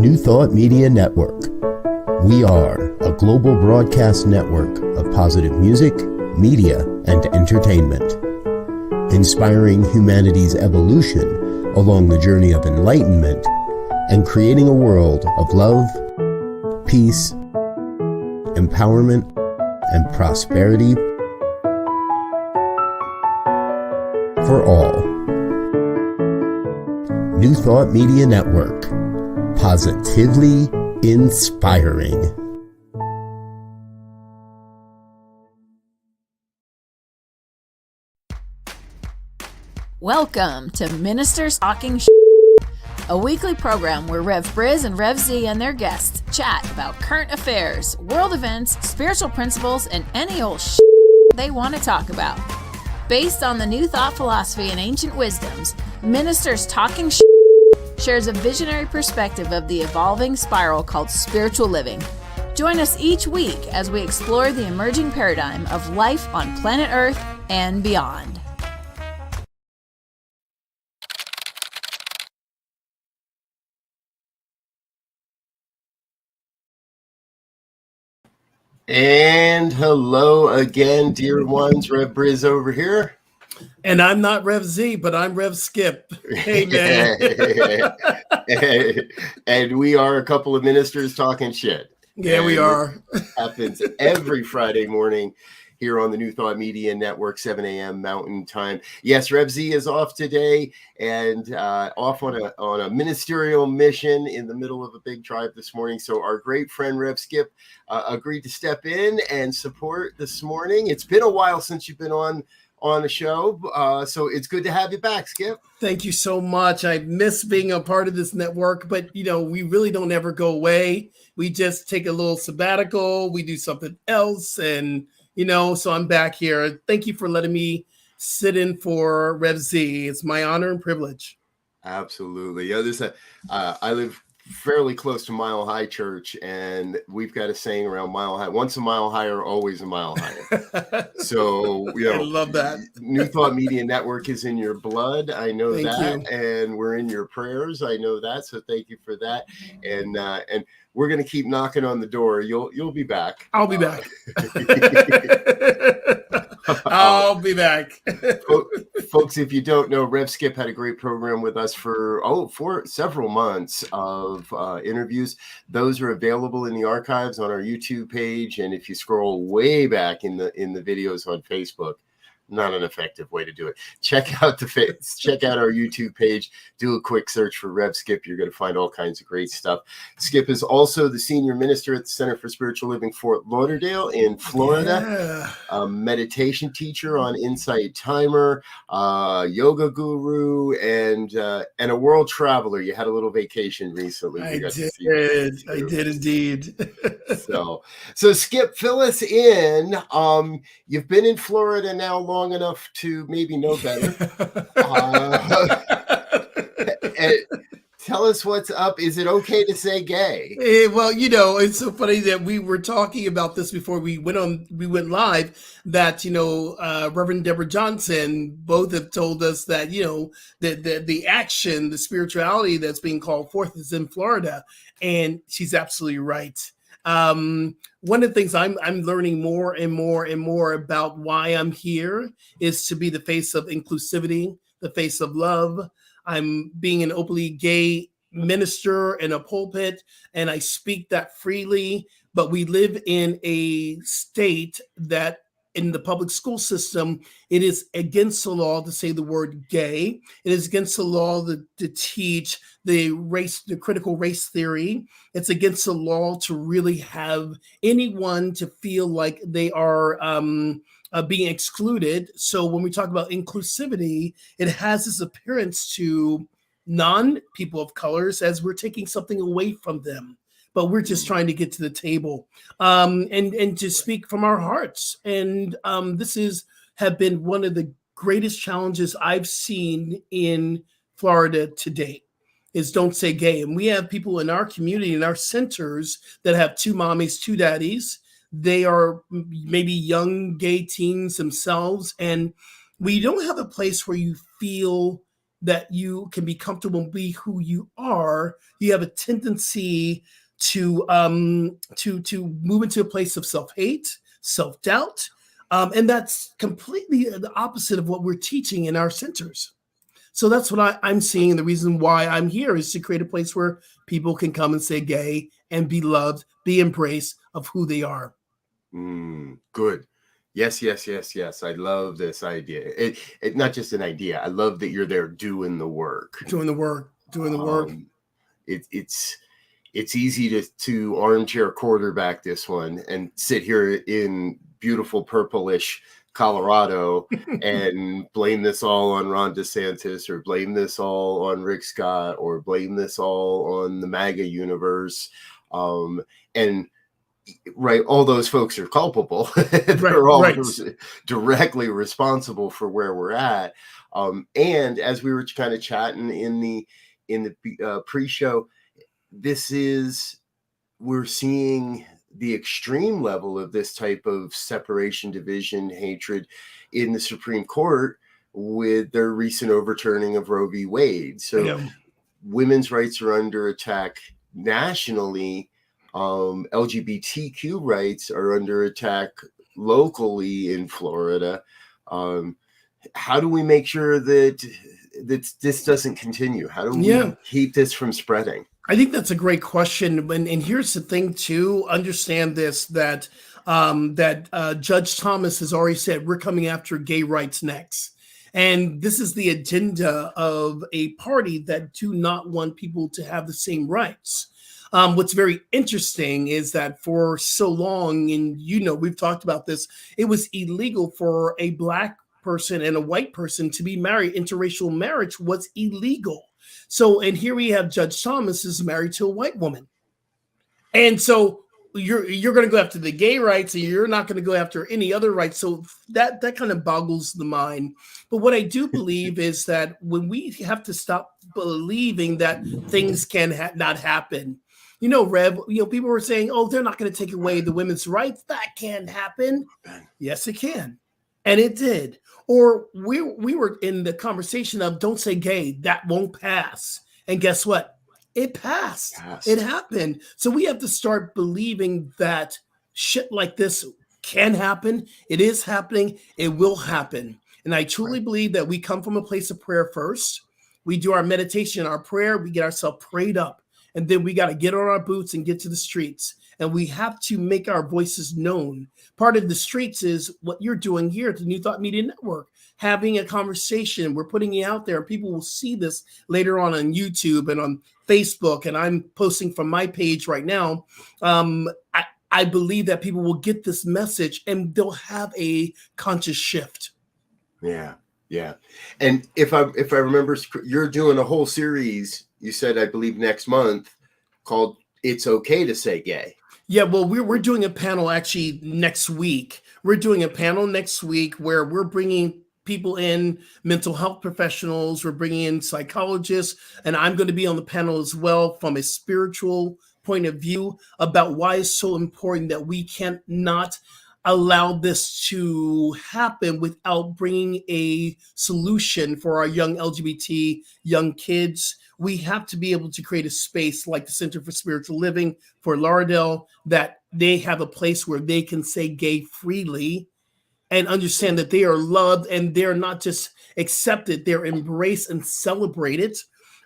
New Thought Media Network. We are a global broadcast network of positive music, media, and entertainment, inspiring humanity's evolution along the journey of enlightenment and creating a world of love, peace, empowerment, and prosperity for all. New Thought Media Network. Positively inspiring. Welcome to Ministers Talking a weekly program where Rev BRZ and Rev Z and their guests chat about current affairs, world events, spiritual principles, and any old they want to talk about. Based on the New Thought philosophy and ancient wisdoms, Ministers Talking shares a visionary perspective of the evolving spiral called spiritual living. Join us each week as we explore the emerging paradigm of life on planet Earth and beyond. And hello again, dear ones. Rev BRZ over here. And I'm not Rev Z, but I'm Rev Skip. Hey, man. And we are a couple of ministers talking shit. Yeah, we are. Happens every Friday morning here on the New Thought Media Network, 7 a.m. Mountain Time. Yes, Rev Z is off today and off on a ministerial mission in the middle of a big drive this morning. So our great friend Rev Skip agreed to step in and support this morning. It's been a while since you've been on the show, so it's good to have you back, Skip. Thank you so much. I miss being a part of this network, but we really don't ever go away. We just take a little sabbatical, we do something else, and so I'm back here. Thank you for letting me sit in for Rev Z. It's my honor and privilege. Absolutely. I live fairly close to Mile High Church, and we've got a saying around Mile High: once a mile higher, always a mile higher. So I love that. New Thought Media Network is in your blood. I know Thank that, you. and we're in your prayers. I know that. So thank you for that. And we're going to keep knocking on the door. You'll be back. I'll be back. I'll be back. Folks, if you don't know, Rev Skip had a great program with us for several months of interviews. Those are available in the archives on our YouTube page, and if you scroll way back in the videos on Facebook, not an effective way to do it. Check out our YouTube page. Do a quick search for Rev Skip. You're going to find all kinds of great stuff. Skip is also the senior minister at the Center for Spiritual Living, Fort Lauderdale in Florida. Yeah. A meditation teacher on Insight Timer, yoga guru, and a world traveler. You had a little vacation recently. I did indeed. So Skip, fill us in. You've been in Florida now long enough to maybe know better. And tell us what's up. Is it okay to say gay? Well, it's so funny that we were talking about this before we went live, that, Reverend Deborah Johnson both have told us that, the action, the spirituality that's being called forth is in Florida. And she's absolutely right. One of the things I'm learning more and more and more about why I'm here is to be the face of inclusivity, the face of love. I'm being an openly gay minister in a pulpit, and I speak that freely, but we live in a state that in the public school system, it is against the law to say the word gay. It is against the law to teach the critical race theory. It's against the law to really have anyone to feel like they are being excluded. So when we talk about inclusivity, it has this appearance to non-people of colors as we're taking something away from them. But we're just trying to get to the table and to speak from our hearts. And this have been one of the greatest challenges I've seen in Florida to date, is don't say gay. And we have people in our community, in our centers, that have two mommies, two daddies. They are maybe young gay teens themselves. And we don't have a place where you feel that you can be comfortable and be who you are, you have a tendency to move into a place of self-hate, self-doubt, and that's completely the opposite of what we're teaching in our centers. So that's what I'm seeing. And the reason why I'm here is to create a place where people can come and say gay and be loved, be embraced of who they are. Good. Yes. I love this idea. It not just an idea. I love that you're there doing the work. Doing the work. It's easy to armchair quarterback this one and sit here in beautiful purplish Colorado and blame this all on Ron DeSantis, or blame this all on Rick Scott, or blame this all on the MAGA universe. And right, all those folks are culpable. They're all directly responsible for where we're at. And as we were kind of chatting in the pre-show, we're seeing the extreme level of this type of separation, division, hatred in the Supreme Court with their recent overturning of Roe v. Wade. So women's rights are under attack nationally. LGBTQ rights are under attack locally in Florida. How do we make sure that this doesn't continue? How do we keep this from spreading? I think that's a great question. And here's the thing, too. Understand this, that Judge Thomas has already said we're coming after gay rights next. And this is the agenda of a party that do not want people to have the same rights. What's very interesting is that for so long, and we've talked about this, it was illegal for a Black person and a white person to be married. Interracial marriage was illegal. So, and here we have Judge Thomas is married to a white woman. And so you're going to go after the gay rights and you're not going to go after any other rights. So that kind of boggles the mind. But what I do believe is that when we have to stop believing that things can not happen. Rev, people were saying, oh, they're not going to take away the women's rights. That can't happen. Yes, it can. And it did. Or we were in the conversation of don't say gay, that won't pass. And guess what? It passed. It happened. So we have to start believing that shit like this can happen. It is happening. It will happen. And I truly believe that we come from a place of prayer first. We do our meditation, our prayer. We get ourselves prayed up. And then we got to get on our boots and get to the streets. And we have to make our voices known. Part of the streets is what you're doing here at the New Thought Media Network, having a conversation. We're putting it out there, and people will see this later on YouTube and on Facebook. And I'm posting from my page right now. I believe that people will get this message and they'll have a conscious shift. Yeah. And if I remember, you're doing a whole series, you said, I believe next month, called It's Okay to Say Gay. Yeah, well, we're doing a panel actually next week. We're doing a panel next week where we're bringing people in, mental health professionals, we're bringing in psychologists, and I'm going to be on the panel as well from a spiritual point of view about why it's so important that we can't not allow this to happen without bringing a solution for our young LGBT, young kids. We have to be able to create a space like the Center for Spiritual Living for Lauderdale, that they have a place where they can say gay freely and understand that they are loved and they're not just accepted, they're embraced and celebrated.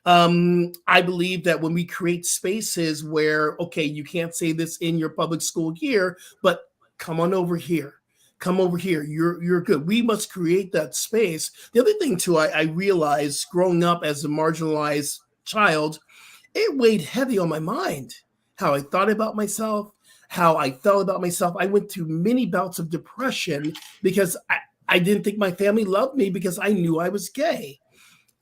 I believe that when we create spaces where, okay, you can't say this in your public school here, but come on over here. Come over here. You're good. We must create that space. The other thing, too, I realized growing up as a marginalized child, it weighed heavy on my mind. How I thought about myself, how I felt about myself. I went through many bouts of depression because I didn't think my family loved me because I knew I was gay.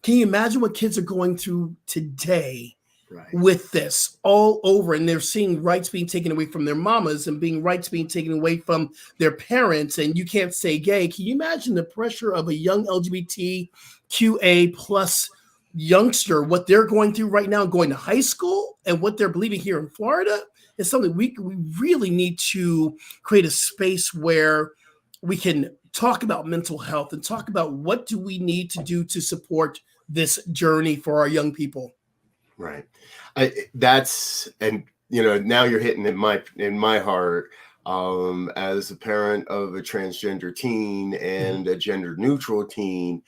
Can you imagine what kids are going through today? Right. With this all over, and they're seeing rights being taken away from their mamas and rights being taken away from their parents, and you can't say gay. Can you imagine the pressure of a young LGBTQA plus youngster, what they're going through right now, going to high school, and what they're believing here in Florida? Is something we really need to create a space where we can talk about mental health and talk about what do we need to do to support this journey for our young people. Right. Now you're hitting in my heart, as a parent of a transgender teen and a gender neutral teen.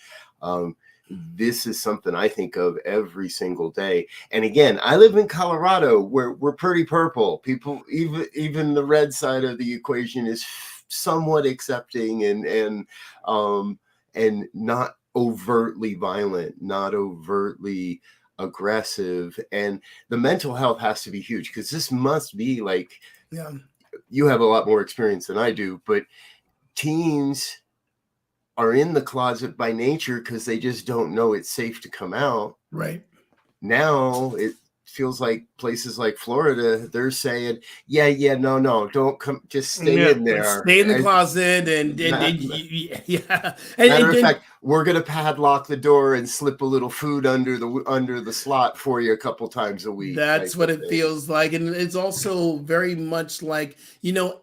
This is something I think of every single day. And again, I live in Colorado, where we're pretty purple. People, even the red side of the equation is somewhat accepting and not overtly violent, not overtly aggressive. And the mental health has to be huge, because this must be like, you have a lot more experience than I do, but teens are in the closet by nature because they just don't know it's safe to come out. Right. Now it feels like places like Florida, they're saying, no, don't come, just stay in there. Stay in the closet. And matter of fact, we're going to padlock the door and slip a little food under the slot for you a couple times a week. That's what it feels like. And it's also very much like,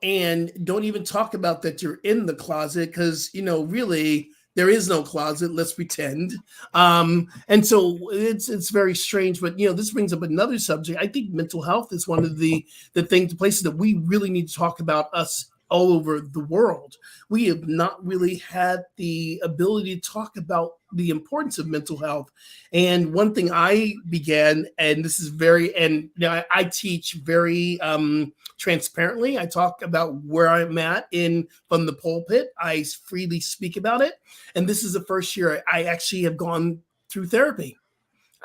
and don't even talk about that you're in the closet, because, really, there is no closet. Let's pretend. And so it's very strange. But, this brings up another subject. I think mental health is one of the places that we really need to talk about, us all over the world. We have not really had the ability to talk about the importance of mental health. And one thing I began, and this is I teach very transparently. I talk about where I'm at from the pulpit. I freely speak about it. And this is the first year I actually have gone through therapy.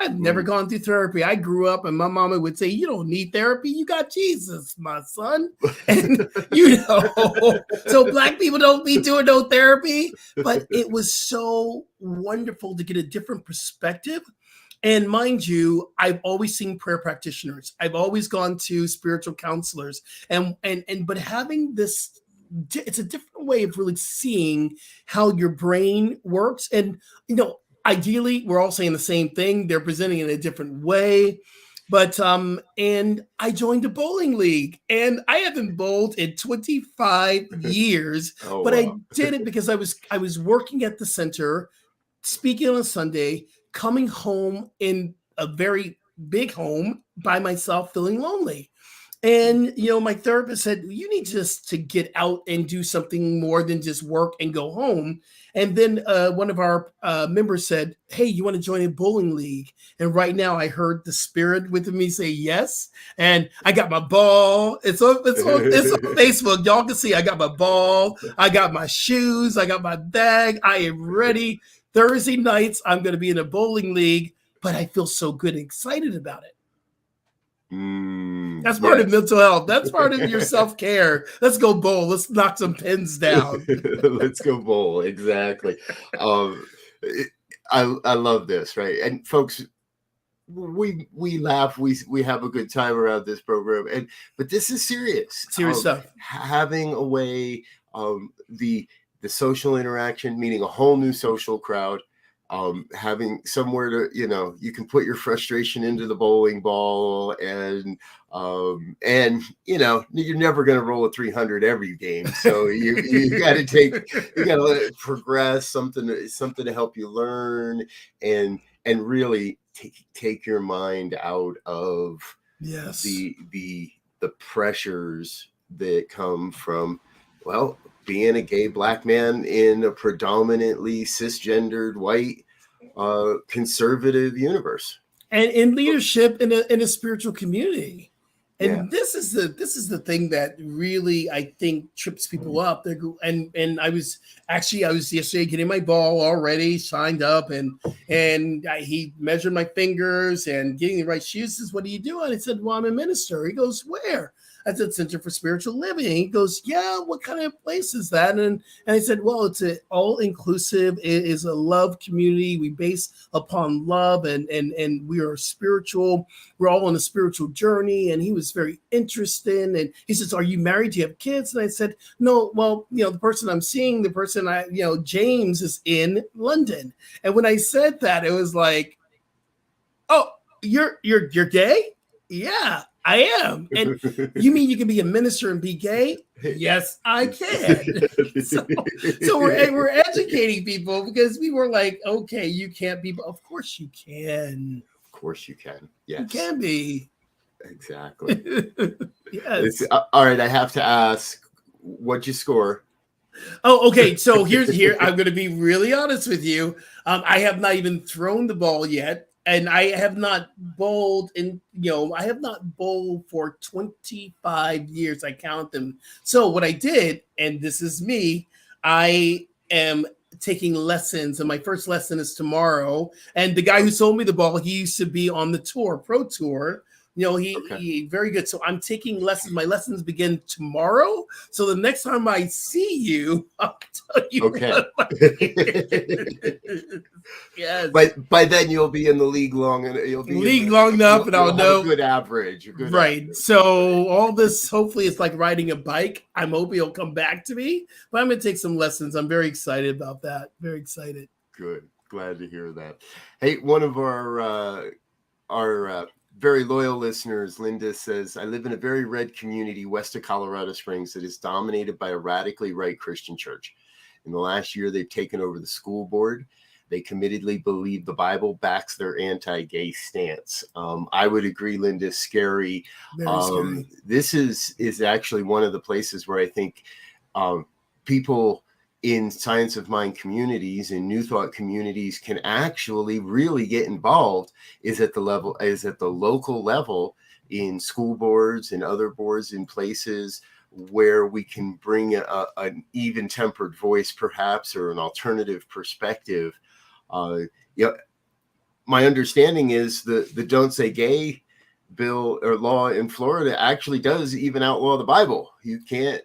I've never gone through therapy. I grew up and my mama would say, you don't need therapy. You got Jesus, my son. And, so Black people don't be doing no therapy. But it was so wonderful to get a different perspective. And mind you, I've always seen prayer practitioners. I've always gone to spiritual counselors. But having this, it's a different way of really seeing how your brain works. And, ideally, we're all saying the same thing. They're presenting it in a different way. But, and I joined a bowling league, and I haven't bowled in 25 years, but wow. I did it because I was working at the center, speaking on a Sunday, coming home in a very big home by myself, feeling lonely. And, my therapist said, you need just to get out and do something more than just work and go home. And then one of our members said, hey, you want to join a bowling league? And right now I heard the spirit within me say yes. And I got my ball. It's on Facebook. Y'all can see I got my ball. I got my shoes. I got my bag. I am ready. Thursday nights, I'm going to be in a bowling league, but I feel so good and excited about it. That's part of mental health. That's part of your self-care. Let's go bowl. Let's knock some pins down. Let's go bowl. Exactly. I love this, right? And folks, we laugh, we have a good time around this program, but this is serious stuff. Having a way, the social interaction, meaning a whole new social crowd. Having somewhere to, you can put your frustration into the bowling ball, and you're never going to roll a 300 every game. So you got to progress something to help you learn and really take your mind out of the pressures that come from, being a gay Black man in a predominantly cisgendered white conservative universe, and in leadership in a spiritual community. And this is the thing that really, I think, trips people up. And I was yesterday getting my ball already signed up, and he measured my fingers and getting the right shoes. He says, "What are you doing?" I said, "Well, I'm a minister." He goes, "Where?" I said, Center for Spiritual Living. He goes, "Yeah, what kind of place is that?" And I said, "Well, it's an all-inclusive. It is a love community. We base upon love, and we are spiritual. We're all on a spiritual journey." And he was very interested. And he says, "Are you married? Do you have kids?" And I said, "No, well, the person I'm seeing, James is in London." And when I said that, it was like, "Oh, you're gay?" "Yeah." I am. And you mean you can be a minister and be gay? Yes, I can. So we're educating people because we were like, okay, you can't be, but of course you can. Of course you can. Yes. You can be. Exactly. Yes. All right, I have to ask, what'd you score? Oh, okay. So here I'm going to be really honest with you. I have not even thrown the ball yet, and I have not bowled I have not bowled for 25 years. I count them. So what I did, and this is me, I am taking lessons, and my first lesson is tomorrow. And the guy who sold me the ball, he used to be on the pro tour. He very good. So I'm taking lessons. My lessons begin tomorrow. So the next time I see you, I'll tell you. Okay. Yes. But by then you'll be in the league long, and you'll be long enough, and I'll know a good average. Right. Average. So all this, hopefully, it's like riding a bike. I'm hoping he'll come back to me, but I'm going to take some lessons. I'm very excited about that. Very excited. Good. Glad to hear that. Hey, one of our very loyal listeners, Linda, says, I live in a very red community west of Colorado Springs that is dominated by a radically right Christian church. In the last year, they've taken over the school board. They committedly believe the Bible backs their anti-gay stance. I would agree, Linda, scary. Very scary. This is actually one of the places where I think people in science of mind communities and new thought communities can actually really get involved is at the local level in school boards and other boards in places where we can bring an even tempered voice, perhaps, or an alternative perspective. My understanding is the Don't Say Gay bill or law in Florida actually does even outlaw the Bible. You can't.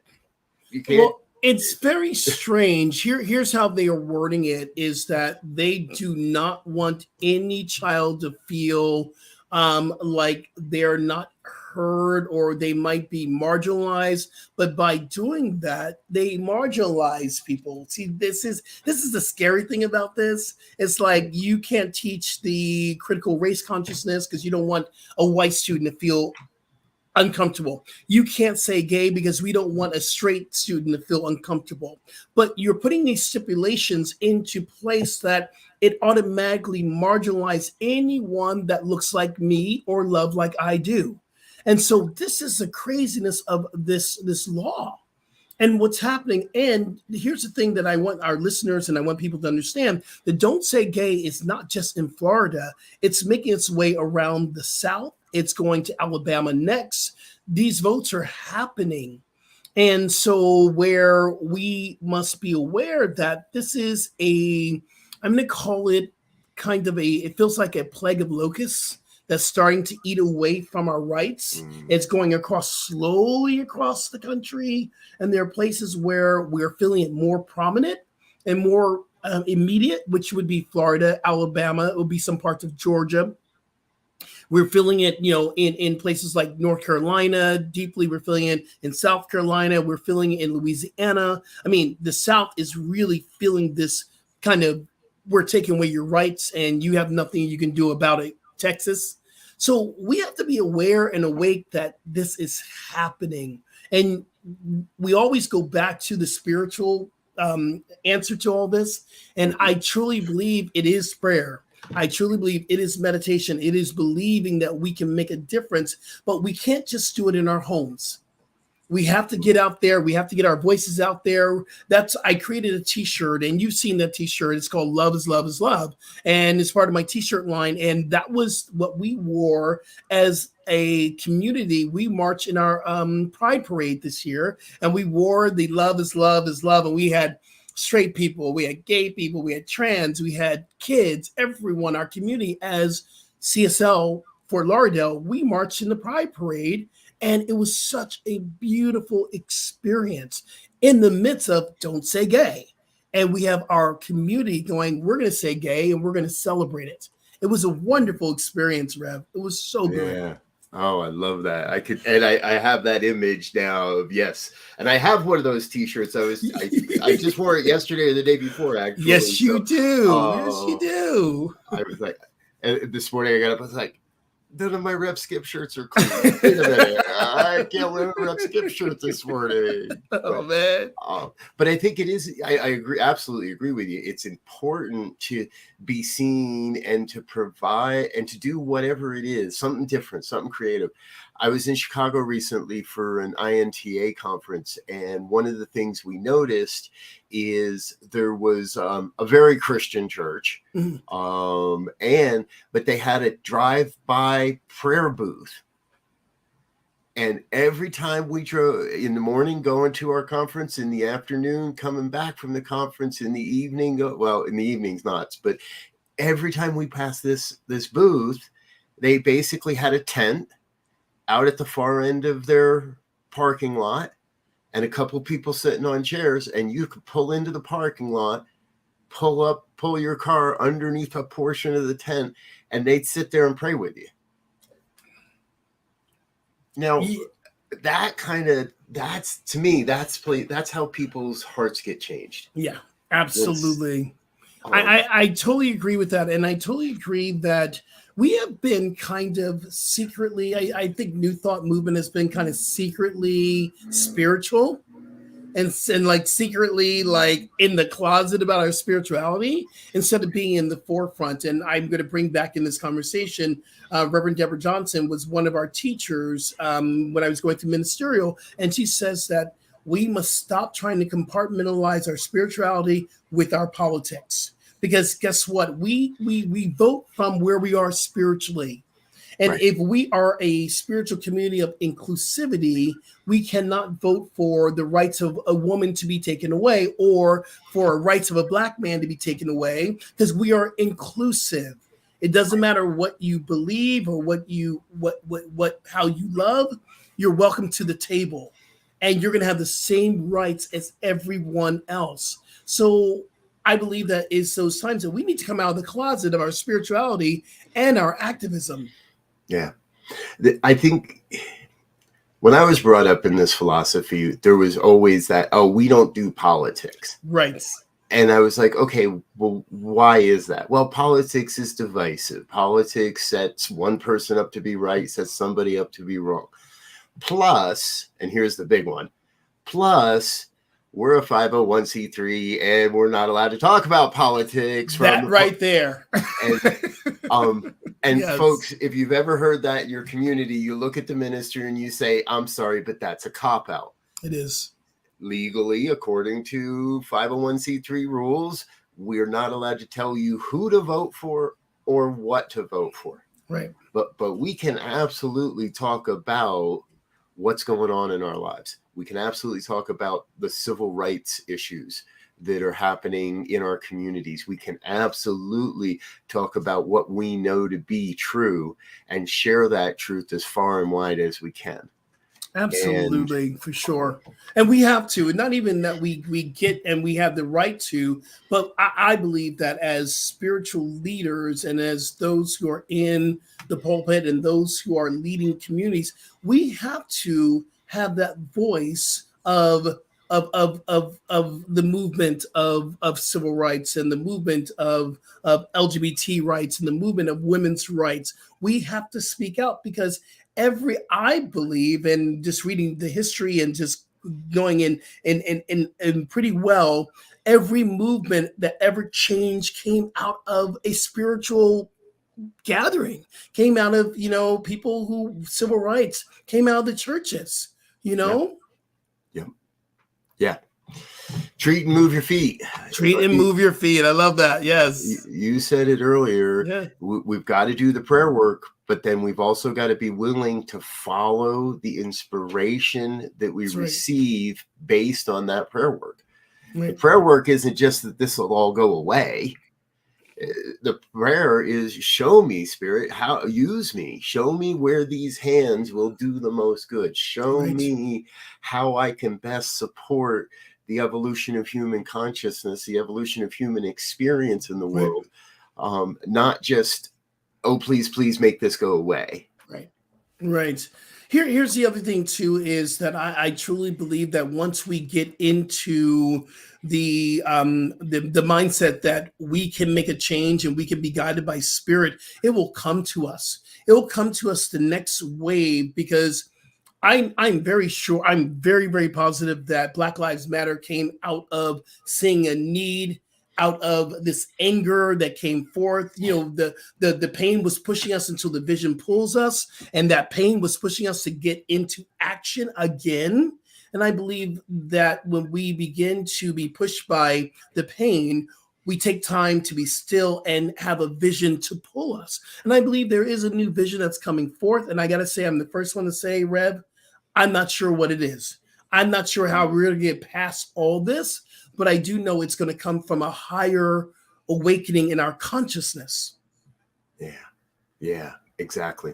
Well, it's very strange. Here's how they are wording it, is that they do not want any child to feel like they're not heard or they might be marginalized. But by doing that, they marginalize people. See, this is the scary thing about this. It's like you can't teach the critical race consciousness because you don't want a white student to feel uncomfortable. You can't say gay because we don't want a straight student to feel uncomfortable. But you're putting these stipulations into place that it automatically marginalizes anyone that looks like me or love like I do. And so this is the craziness of this law and what's happening. And here's the thing that I want our listeners and I want people to understand: the Don't Say Gay is not just in Florida. It's making its way around the South. It's going to Alabama next. These votes are happening. And so where we must be aware that this is I'm going to call it it feels like a plague of locusts that's starting to eat away from our rights. It's going slowly across the country. And there are places where we're feeling it more prominent and more immediate, which would be Florida, Alabama. It would be some parts of Georgia. We're feeling it, in places like North Carolina deeply. We're feeling it in South Carolina. We're feeling it in Louisiana. I mean, the South is really feeling this kind of, we're taking away your rights and you have nothing you can do about it, Texas. So we have to be aware and awake that this is happening. And we always go back to the spiritual answer to all this. And I truly believe it is prayer. I truly believe it is meditation. It is believing that we can make a difference, but we can't just do it in our homes. We have to get out there. We have to get our voices out there. I created a t-shirt, and you've seen that t-shirt. It's called Love is Love is Love. And it's part of my t-shirt line. And that was what we wore as a community. We marched in our Pride Parade this year, and we wore the Love is Love is Love. And we had straight people, we had gay people, we had trans, we had kids, everyone, our community as CSL Fort Lauderdale, we marched in the Pride Parade. And it was such a beautiful experience in the midst of Don't Say Gay. And we have our community going, we're going to say gay and we're going to celebrate it. It was a wonderful experience, Rev. It was so good. Yeah. Oh, I love that. I have that image now of, yes. And I have one of those t-shirts. I just wore it yesterday or the day before, actually. Yes, you do. Yes, you do. I was like, this morning I got up, I was like, none of my Rev Skip shirts are clean. Wait a minute. I can't wear a Rev Skip shirt this morning. Oh, man. But I think it is, I agree, absolutely agree with you. It's important to be seen and to provide and to do whatever it is, something different, something creative. I was in Chicago recently for an INTA conference, and one of the things we noticed is there was a very Christian church, but they had a drive-by prayer booth. And every time we drove in the morning going to our conference, in the afternoon coming back from the conference, in the evening, in the evenings not, but every time we passed this booth, they basically had a tent out at the far end of their parking lot and a couple people sitting on chairs, and you could pull into the parking lot, pull your car underneath a portion of the tent, and they'd sit there and pray with you. Now, that's to me, that's how people's hearts get changed. Yeah, absolutely. I totally agree with that. And I totally agree that we have been kind of secretly, I think New Thought Movement has been kind of secretly spiritual and like secretly like in the closet about our spirituality instead of being in the forefront. And I'm going to bring back in this conversation, Reverend Deborah Johnson was one of our teachers when I was going through ministerial. And she says that we must stop trying to compartmentalize our spirituality with our politics. Because guess what? We vote from where we are spiritually. And right. If we are a spiritual community of inclusivity, we cannot vote for the rights of a woman to be taken away or for rights of a Black man to be taken away, because we are inclusive. It doesn't matter what you believe or how you love, you're welcome to the table. And you're going to have the same rights as everyone else. So I believe that is those times that we need to come out of the closet of our spirituality and our activism. Yeah. I think when I was brought up in this philosophy, there was always that, we don't do politics. Right. And I was like, okay, well, why is that? Well, politics is divisive. Politics sets one person up to be right, sets somebody up to be wrong. Plus, and here's the big one, plus, we're a 501c3 and we're not allowed to talk about politics. That right there. And yes. Folks, if you've ever heard that in your community, you look at the minister and you say, I'm sorry, but that's a cop-out. It is. Legally, according to 501c3 rules, we're not allowed to tell you who to vote for or what to vote for. Right. But we can absolutely talk about what's going on in our lives. We can absolutely talk about the civil rights issues that are happening in our communities. We can absolutely talk about what we know to be true and share that truth as far and wide as we can. Absolutely, for sure. And we have to, and not even that we get and we have the right to, but I believe that as spiritual leaders and as those who are in the pulpit and those who are leading communities, we have to have that voice of the movement of civil rights and the movement of LGBT rights and the movement of women's rights. We have to speak out because I believe, and just reading the history and just going in pretty well, every movement that ever changed came out of a spiritual gathering, came out of, people who civil rights came out of the churches, Yeah. Treat and move your feet. Treat and move your feet. I love that. Yes. You said it earlier. Yeah. We've got to do the prayer work, but then we've also got to be willing to follow the inspiration that we receive based on that prayer work. Right. The prayer work isn't just that this will all go away. The prayer is, show me, Spirit, use me. Show me where these hands will do the most good. Show me how I can best support the evolution of human consciousness, the evolution of human experience in the world. Not just, please make this go away. Right. Right. Here's the other thing too is that I truly believe that once we get into the mindset that we can make a change and we can be guided by spirit, it will come to us. It will come to us the next wave because I'm very sure, I'm very, very positive that Black Lives Matter came out of seeing a need, out of this anger that came forth. You know, the pain was pushing us until the vision pulls us, and that pain was pushing us to get into action again. And I believe that when we begin to be pushed by the pain, we take time to be still and have a vision to pull us. And I believe there is a new vision that's coming forth. And I got to say, I'm the first one to say, Rev, I'm not sure what it is. I'm not sure how we're going to get past all this, but I do know it's going to come from a higher awakening in our consciousness. Yeah, exactly.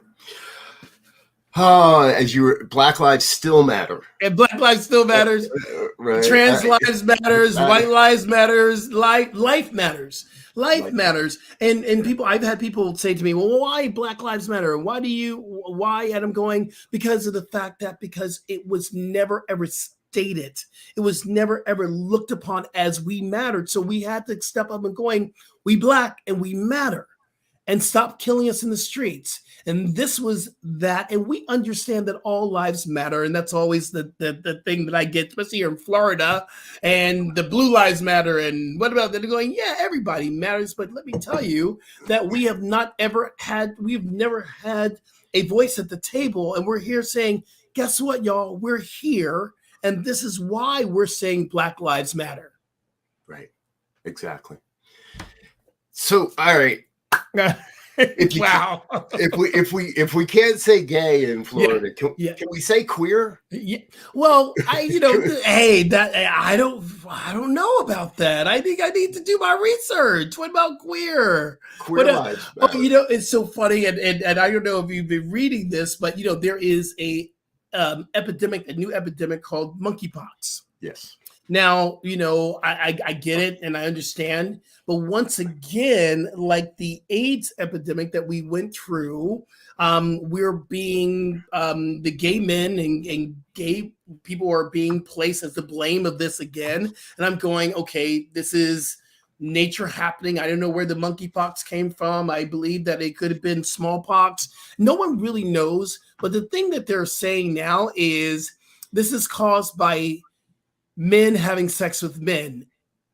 As you were, Black Lives still matter. And Black Lives still matters. Right. Trans lives matters. White lives matters. Life matters. Life matters. And people, I've had people say to me, well, why Black Lives Matter? Why? And I'm going, because of the fact that, because it was never ever stated. It was never ever looked upon as we mattered. So we had to step up and going, we Black and we matter, and stop killing us in the streets. And this was that. And we understand that all lives matter. And that's always the thing that I get, especially here in Florida, and the blue lives matter. And what about that? They're going, yeah, everybody matters. But let me tell you that we've never had a voice at the table. And we're here saying, guess what, y'all? We're here. And this is why we're saying Black Lives Matter. Right. Exactly. So, all right. Wow. If we can't say gay in Florida, can we say queer? Yeah. Well, hey, that I don't know about that. I think I need to do my research. What about queer? Lives matter. It's so funny, and I don't know if you've been reading this, but there is a new epidemic called monkeypox. Yes. Now, I get it and I understand, but once again, like the AIDS epidemic that we went through, we're being, the gay men and gay people are being placed as the blame of this again. And I'm going, okay, this is nature happening. I don't know where the monkeypox came from. I believe that it could have been smallpox. No one really knows. But the thing that they're saying now is this is caused by men having sex with men.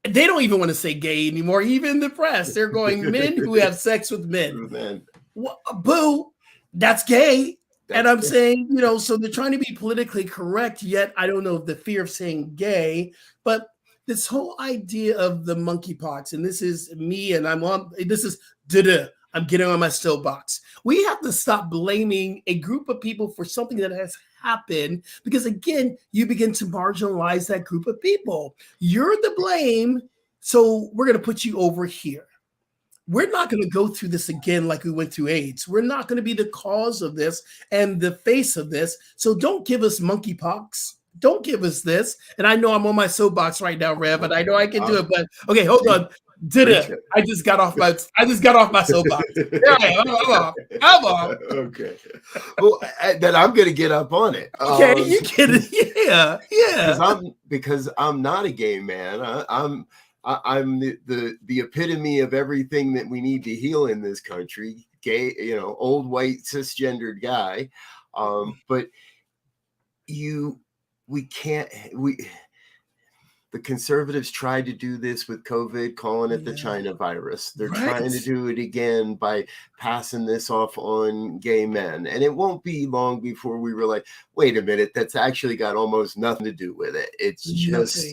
They don't even want to say gay anymore, even the press. They're going, men who have sex with men. Well, boo, that's gay. And I'm saying, so they're trying to be politically correct, yet I don't know if the fear of saying gay, but this whole idea of the monkeypox, and this is me, and I'm getting on my soapbox. We have to stop blaming a group of people for something that has happened, because again, you begin to marginalize that group of people. You're the blame, so we're going to put you over here. We're not going to go through this again like we went through AIDS. We're not going to be the cause of this and the face of this. So don't give us monkeypox. Don't give us this. And I know I'm on my soapbox right now, Rev, and I know I can do it. But okay, hold on. I just got off my soapbox. I'm off. Okay. Well, then I'm going to get up on it. Okay, you get it. Yeah. Because I'm not a gay man. I'm the epitome of everything that we need to heal in this country. Gay, old white cisgendered guy. But the conservatives tried to do this with COVID, calling it the China virus. They're trying to do it again by passing this off on gay men. And it won't be long before we realize, wait a minute, that's actually got almost nothing to do with it. It's just,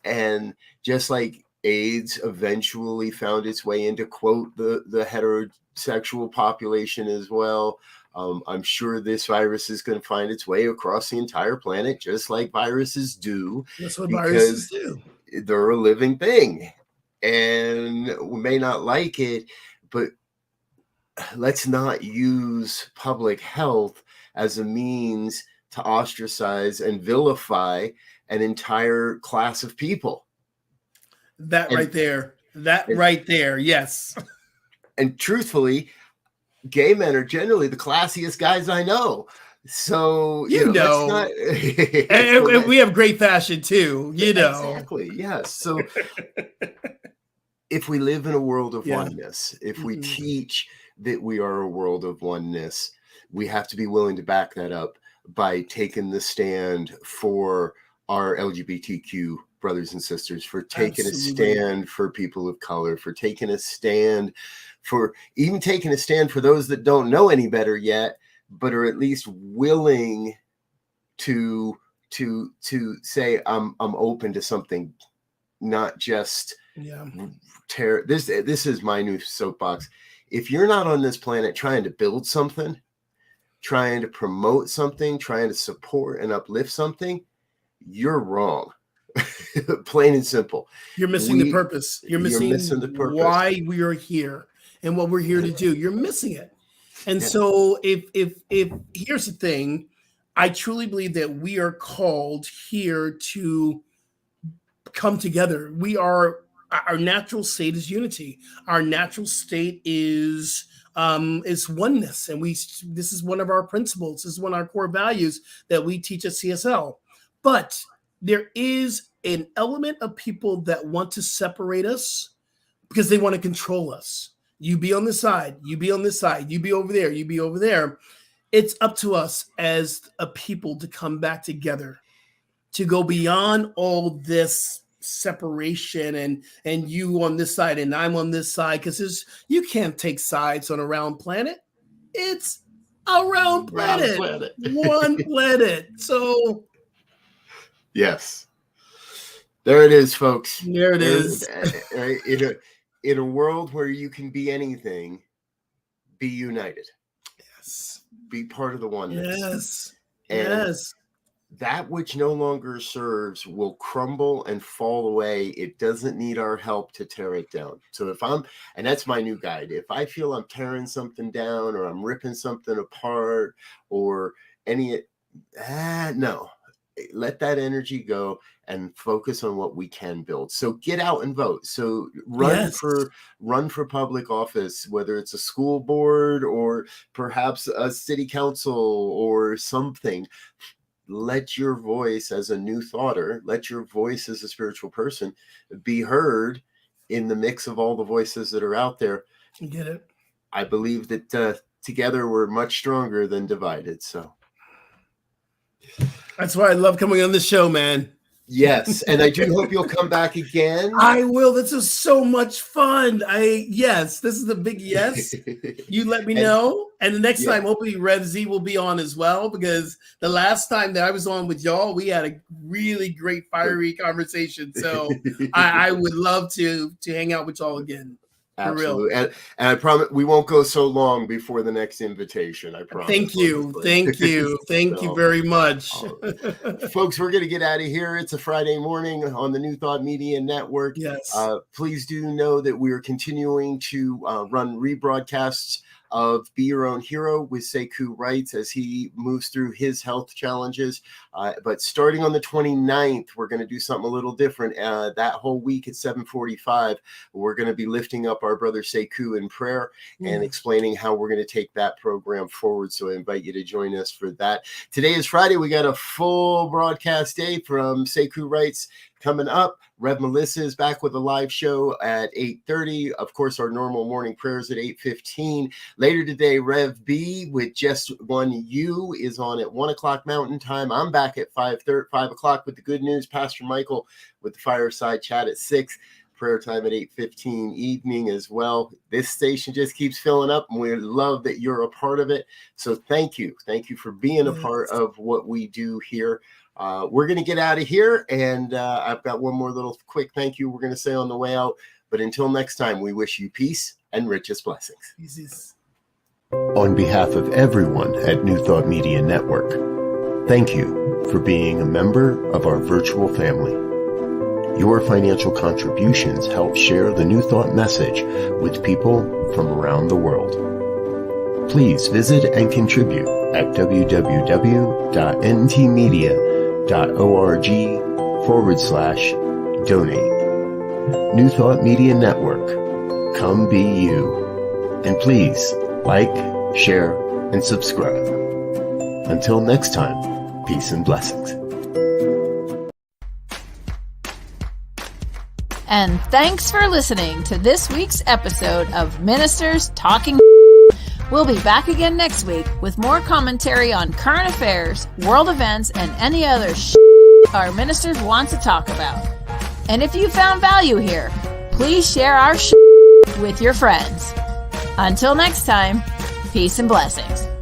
and just like AIDS eventually found its way into, quote, the heterosexual population as well. I'm sure this virus is going to find its way across the entire planet, just like viruses do. That's what viruses do. They're a living thing, and we may not like it, but let's not use public health as a means to ostracize and vilify an entire class of people. Right there. Yes. And truthfully, gay men are generally the classiest guys I know. So, let's not. and we have great fashion too, Exactly. Yes. So if we live in a world of Yeah. oneness, if we teach that we are a world of oneness, we have to be willing to back that up by taking the stand for our LGBTQ brothers and sisters, for taking Absolutely. a stand for people of color, for taking a stand for those that don't know any better yet, but are at least willing to say, I'm open to something, not just tear. This is my new soapbox. If you're not on this planet trying to build something, trying to promote something, trying to support and uplift something, you're wrong. Plain and simple. You're missing the purpose. You're missing the purpose. Why we are here and what we're here to do. You're missing it. And so if here's the thing, I truly believe that we are called here to come together. Our natural state is unity. Our natural state is oneness. And this is one of our principles. This is one of our core values that we teach at CSL. But there is an element of people that want to separate us because they want to control us. You be on this side, you be on this side, you be over there, you be over there. It's up to us as a people to come back together, to go beyond all this separation and you on this side and I'm on this side, because you can't take sides on a round planet. It's a round planet. One planet. So yes, there it is, folks. There it is. In a world where you can be anything, be united. Yes. Be part of the oneness. Yes. And yes. That which no longer serves will crumble and fall away. It doesn't need our help to tear it down. So and that's my new guide. If I feel I'm tearing something down or I'm ripping something apart or no, let that energy go and focus on what we can build. So get out and vote. So run for public office, whether it's a school board or perhaps a city council or something. Let your voice as a new thoughter, let your voice as a spiritual person be heard in the mix of all the voices that are out there. You get it. I believe that together we're much stronger than divided. So that's why I love coming on the show, man. Yes, and I do hope you'll come back again. I will. This is so much fun. This is a big yes. You let me know. And the next time, hopefully Rev Z will be on as well, because the last time that I was on with y'all, we had a really great fiery conversation. So I would love to hang out with y'all again. Absolutely. And I promise we won't go so long before the next invitation. I promise. Thank you. Thank you. Thank you very much. Folks, we're going to get out of here. It's a Friday morning on the New Thought Media Network. Yes. Please do know that we are continuing to run rebroadcasts of Be Your Own Hero with Sekou Wrights as he moves through his health challenges. But starting on the 29th, we're going to do something a little different. That whole week at 7:45, we're going to be lifting up our brother Sekou in prayer and explaining how we're going to take that program forward. So I invite you to join us for that. Today is Friday. We got a full broadcast day from Sekou Wrights coming up. Rev Melissa is back with a live show at 8:30. Of course, our normal morning prayers at 8:15. Later today, Rev B with Just One You is on at 1 o'clock Mountain Time. I'm back at 5 o'clock with the good news. Pastor Michael with the fireside chat at 6. Prayer time at 8:15 evening as well. This station just keeps filling up, and we love that you're a part of it. So thank you. Thank you for being a part of what we do here. We're going to get out of here, and I've got one more little quick thank you we're going to say on the way out. But until next time, we wish you peace and richest blessings. Jesus. On behalf of everyone at New Thought Media Network, thank you for being a member of our virtual family. Your financial contributions help share the New Thought message with people from around the world. Please visit and contribute at www.ntmedia.org/donate. New Thought Media Network. Come be you. And please like, share, and subscribe. Until next time, peace and blessings. And thanks for listening to this week's episode of Ministers Talking. We'll be back again next week with more commentary on current affairs, world events, and any other our ministers want to talk about. And if you found value here, please share our with your friends. Until next time, peace and blessings.